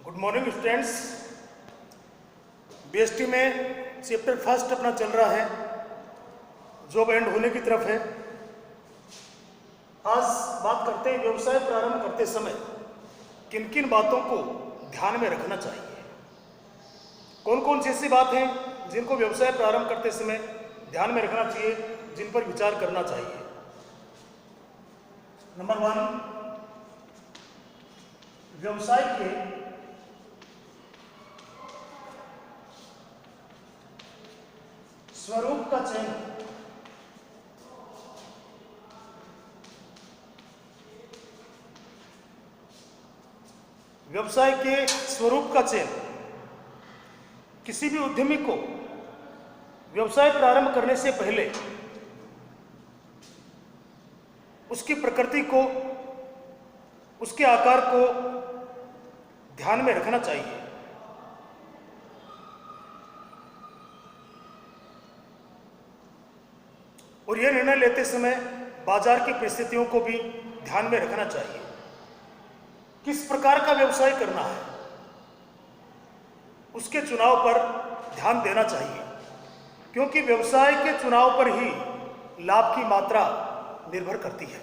Good morning students. BST में chapter first अपना चल रहा है, जॉब एंड होने की तरफ है। आज बात करते हैं व्यवसाय प्रारंभ करते समय किन किन बातों को ध्यान में रखना चाहिए। कौन कौन सी ऐसी बात हैं जिनको व्यवसाय प्रारंभ करते समय ध्यान में रखना चाहिए, जिन पर विचार करना चाहिए। नंबर 1, व्यवसाय के स्वरूप का चयन। व्यवसाय के स्वरूप का चयन किसी भी उद्यमी को व्यवसाय प्रारंभ करने से पहले उसकी प्रकृति को, उसके आकार को ध्यान में रखना चाहिए। और यह निर्णय लेते समय बाजार की परिस्थितियों को भी ध्यान में रखना चाहिए। किस प्रकार का व्यवसाय करना है, उसके चुनाव पर ध्यान देना चाहिए, क्योंकि व्यवसाय के चुनाव पर ही लाभ की मात्रा निर्भर करती है।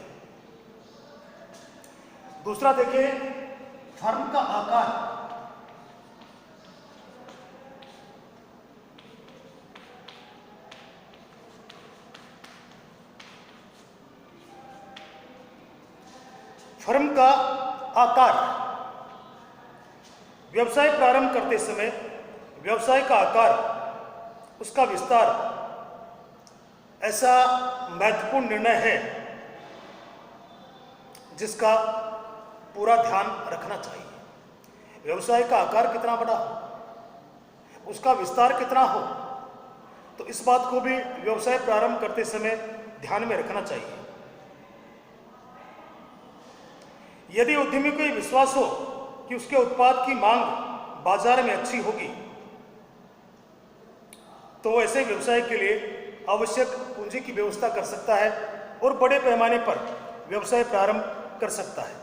दूसरा देखिए, फर्म का आकार। फर्म का आकार व्यवसाय प्रारंभ करते समय व्यवसाय का आकार, उसका विस्तार ऐसा महत्वपूर्ण निर्णय है जिसका पूरा ध्यान रखना चाहिए। व्यवसाय का आकार कितना बड़ा हो, उसका विस्तार कितना हो, तो इस बात को भी व्यवसाय प्रारंभ करते समय ध्यान में रखना चाहिए। यदि उद्यमी को विश्वास हो कि उसके उत्पाद की मांग बाजार में अच्छी होगी, तो ऐसे व्यवसाय के लिए आवश्यक पूंजी की व्यवस्था कर सकता है और बड़े पैमाने पर व्यवसाय प्रारंभ कर सकता है।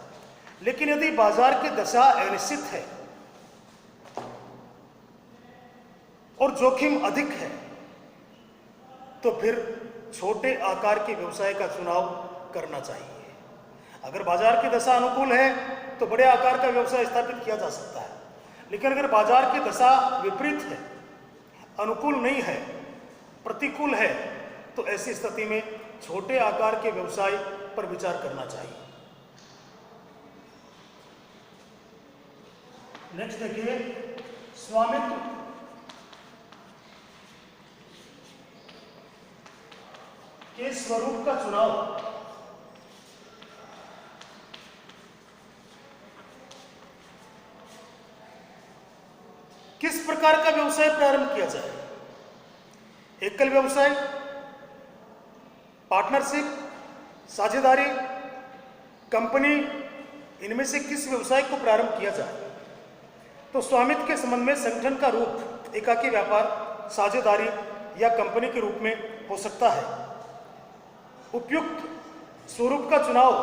लेकिन यदि बाजार की दशा अनिश्चित है और जोखिम अधिक है, तो फिर छोटे आकार के व्यवसाय का चुनाव करना चाहिए। अगर बाजार की दशा अनुकूल है तो बड़े आकार का व्यवसाय स्थापित किया जा सकता है, लेकिन अगर बाजार की दशा विपरीत है, अनुकूल नहीं है, प्रतिकूल है, तो ऐसी स्थिति में छोटे आकार के व्यवसाय पर विचार करना चाहिए। नेक्स्ट देखिए, स्वामित्व के स्वरूप का चुनाव। किस प्रकार का व्यवसाय प्रारंभ किया जाए? एकल व्यवसाय, पार्टनरशिप, साझेदारी, कंपनी, इनमें से किस व्यवसाय को प्रारंभ किया जाए? तो स्वामित्व के संबंध में संगठन का रूप एकाकी व्यापार, साझेदारी या कंपनी के रूप में हो सकता है। उपयुक्त स्वरूप का चुनाव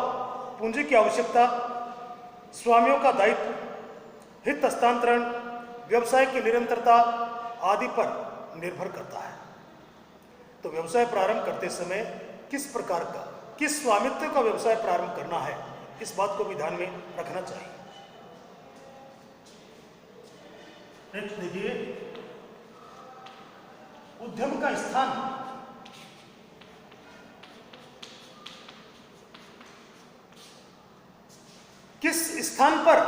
पूंजी की आवश्यकता, स्वामियों का दायित्व, हित हस्तांतरण, व्यवसाय की निरंतरता आदि पर निर्भर करता है। तो व्यवसाय प्रारंभ करते समय किस प्रकार का, किस स्वामित्व का व्यवसाय प्रारंभ करना है, इस बात को भी ध्यान में रखना चाहिए। नेक्स्ट देखिए, उद्यम का स्थान। किस स्थान पर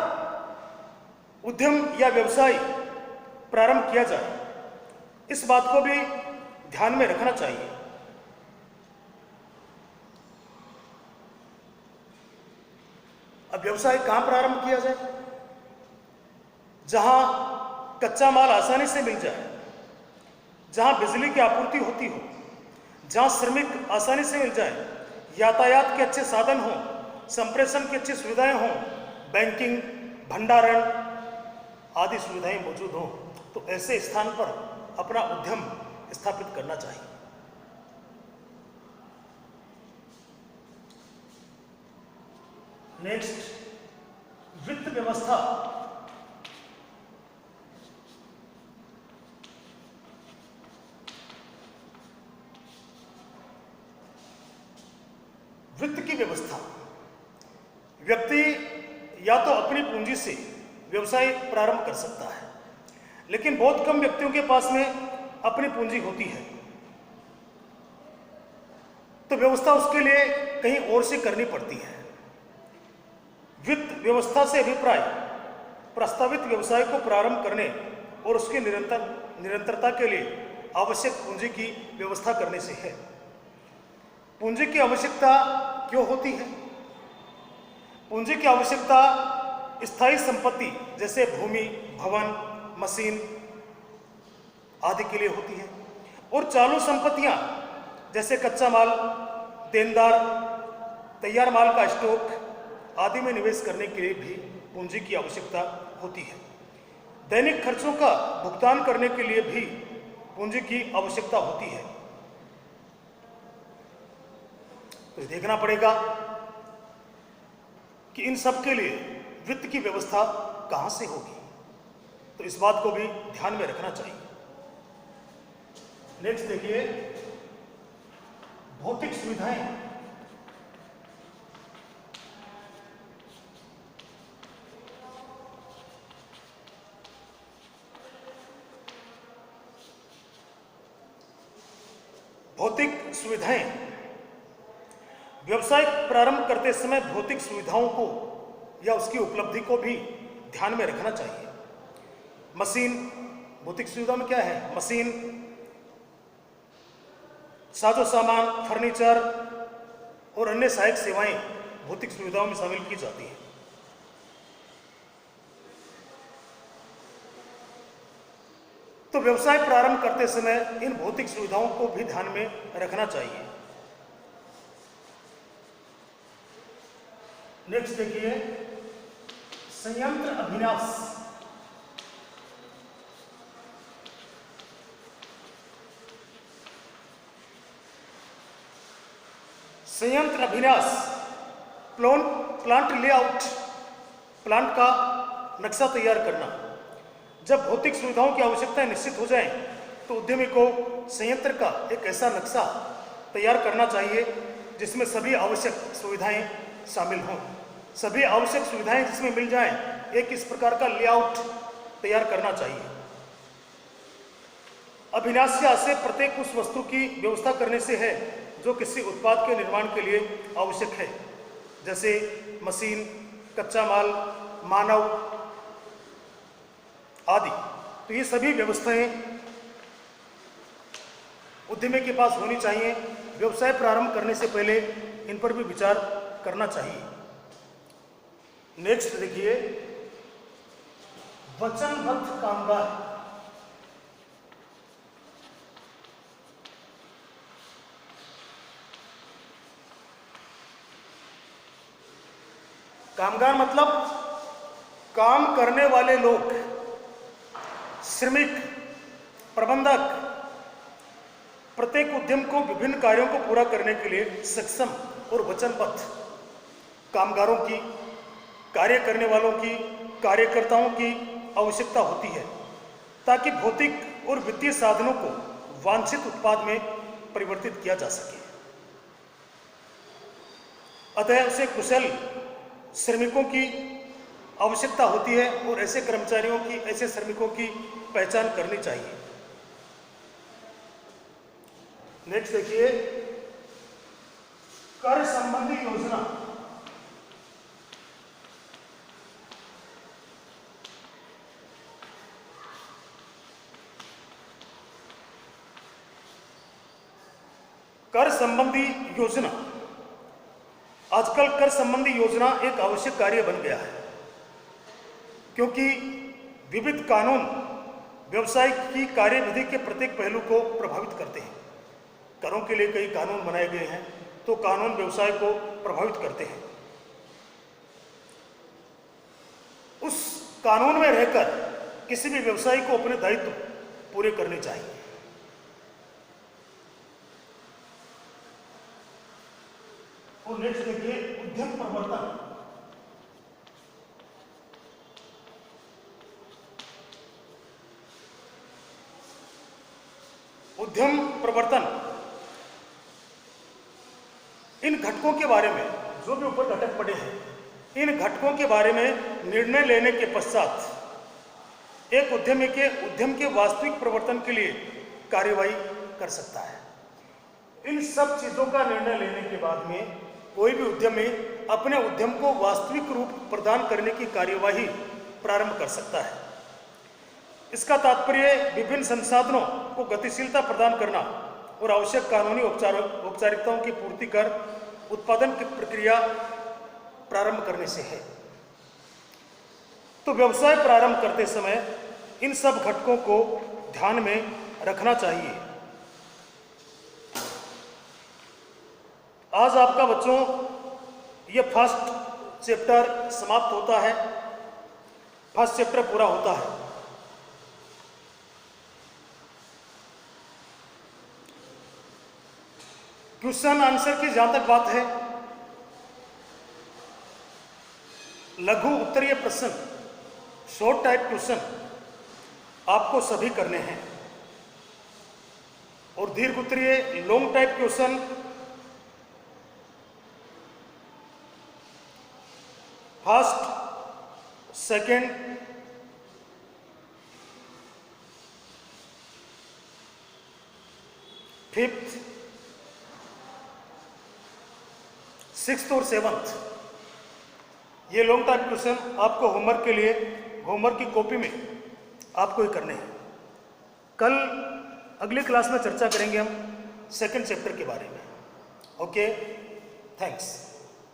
उद्यम या व्यवसाय प्रारंभ किया जाए, इस बात को भी ध्यान में रखना चाहिए। अब व्यवसाय कहां प्रारंभ किया जाए? जहां कच्चा माल आसानी से मिल जाए, जहां बिजली की आपूर्ति होती हो, जहां श्रमिक आसानी से मिल जाए, यातायात के अच्छे साधन हों, संप्रेषण की अच्छी सुविधाएं हों, बैंकिंग, भंडारण आदि सुविधाएं मौजूद हों, तो ऐसे स्थान पर अपना उद्यम स्थापित करना चाहिए। नेक्स्ट, वित्त व्यवस्था। वित्त की व्यवस्था। व्यक्ति या तो अपनी पूंजी से व्यवसाय प्रारंभ कर सकता है, लेकिन बहुत कम व्यक्तियों के पास में अपनी पूंजी होती है, तो व्यवस्था उसके लिए कहीं और से करनी पड़ती है। वित्त व्यवस्था से अभिप्राय प्रस्तावित व्यवसाय को प्रारंभ करने और उसकी निरंतरता के लिए आवश्यक पूंजी की व्यवस्था करने से है। पूंजी की आवश्यकता क्यों होती है? पूंजी की आवश्यकता स्थायी संपत्ति जैसे भूमि, भवन, मशीन आदि के लिए होती है, और चालू संपत्तियां जैसे कच्चा माल, देनदार, तैयार माल का स्टॉक आदि में निवेश करने के लिए भी पूंजी की आवश्यकता होती है। दैनिक खर्चों का भुगतान करने के लिए भी पूंजी की आवश्यकता होती है। तो ये देखना पड़ेगा कि इन सब के लिए वित्त की व्यवस्था कहां से होगी, तो इस बात को भी ध्यान में रखना चाहिए। नेक्स्ट देखिए, भौतिक सुविधाएं। भौतिक सुविधाएं। व्यवसाय प्रारंभ करते समय भौतिक सुविधाओं को या उसकी उपलब्धि को भी ध्यान में रखना चाहिए। मशीन, भौतिक सुविधा में क्या है? मशीन, साजो सामान, फर्नीचर और अन्य सहायक सेवाएं भौतिक सुविधाओं में शामिल की जाती हैं। तो व्यवसाय प्रारंभ करते समय इन भौतिक सुविधाओं को भी ध्यान में रखना चाहिए। नेक्स्ट देखिए, संयंत्र अभिन्यास। संयंत्र अभिन्यास, प्लांट लेआउट, प्लांट का नक्शा तैयार करना। जब भौतिक सुविधाओं की आवश्यकताएं निश्चित हो जाएं, तो उद्यमी को संयंत्र का एक ऐसा नक्शा तैयार करना चाहिए जिसमें सभी आवश्यक सुविधाएं शामिल हों। सभी आवश्यक सुविधाएं जिसमें मिल जाएं, एक इस प्रकार का लेआउट तैयार करना चाहिए। अभिन्यास के आशय प्रत्येक उस वस्तु की व्यवस्था करने से है जो किसी उत्पाद के निर्माण के लिए आवश्यक है, जैसे मशीन, कच्चा माल, मानव आदि। तो ये सभी व्यवस्थाएं उद्यमी के पास होनी चाहिए। व्यवसाय प्रारंभ करने से पहले इन पर भी विचार करना चाहिए। नेक्स्ट देखिए, वचनबद्ध कामगार। कामगार मतलब काम करने वाले लोग, श्रमिक, प्रबंधक। प्रत्येक उद्यम को विभिन्न कार्यों को पूरा करने के लिए सक्षम और वचनबद्ध कामगारों की, कार्य करने वालों की, कार्यकर्ताओं की आवश्यकता होती है, ताकि भौतिक और वित्तीय साधनों को वांछित उत्पाद में परिवर्तित किया जा सके। अतः उसे कुशल श्रमिकों की आवश्यकता होती है और ऐसे कर्मचारियों की, ऐसे श्रमिकों की पहचान करनी चाहिए। नेक्स्ट देखिए, कर संबंधी योजना। कर संबंधी योजना। आजकल कर संबंधी योजना एक आवश्यक कार्य बन गया है, क्योंकि विविध कानून व्यवसाय की कार्यविधि के प्रत्येक पहलू को प्रभावित करते हैं। करों के लिए कई कानून बनाए गए हैं, तो कानून व्यवसाय को प्रभावित करते हैं। उस कानून में रहकर किसी भी व्यवसायी को अपने दायित्व पूरे करने चाहिए। और नेक्स्ट देखिए, उद्यम प्रवर्तन। उद्यम प्रवर्तन इन घटकों के बारे में, जो भी ऊपर घटक पड़े हैं, इन घटकों के बारे में निर्णय लेने के पश्चात एक उद्यम के वास्तविक प्रवर्तन के लिए कार्यवाही कर सकता है। इन सब चीजों का निर्णय लेने के बाद में कोई भी उद्यमी अपने उद्यम को वास्तविक रूप प्रदान करने की कार्यवाही प्रारंभ कर सकता है। इसका तात्पर्य विभिन्न संसाधनों को गतिशीलता प्रदान करना और आवश्यक कानूनी औपचारिकताओं की पूर्ति कर उत्पादन की प्रक्रिया प्रारंभ करने से है। तो व्यवसाय प्रारंभ करते समय इन सब घटकों को ध्यान में रखना चाहिए। आज आपका बच्चों ये फर्स्ट चैप्टर समाप्त होता है, फर्स्ट चैप्टर पूरा होता है। क्वेश्चन आंसर की जहां तक बात है, लघु उत्तरीय प्रश्न, शॉर्ट टाइप क्वेश्चन आपको सभी करने हैं, और दीर्घ उत्तरीय long type question first, second, fifth, sixth और सेवंथ, ये लॉन्ग टाइप क्वेश्चन आपको होमवर्क के लिए होमवर्क की कॉपी में आपको ही करने हैं। कल अगली क्लास में चर्चा करेंगे हम सेकंड चैप्टर के बारे में। Okay, thanks.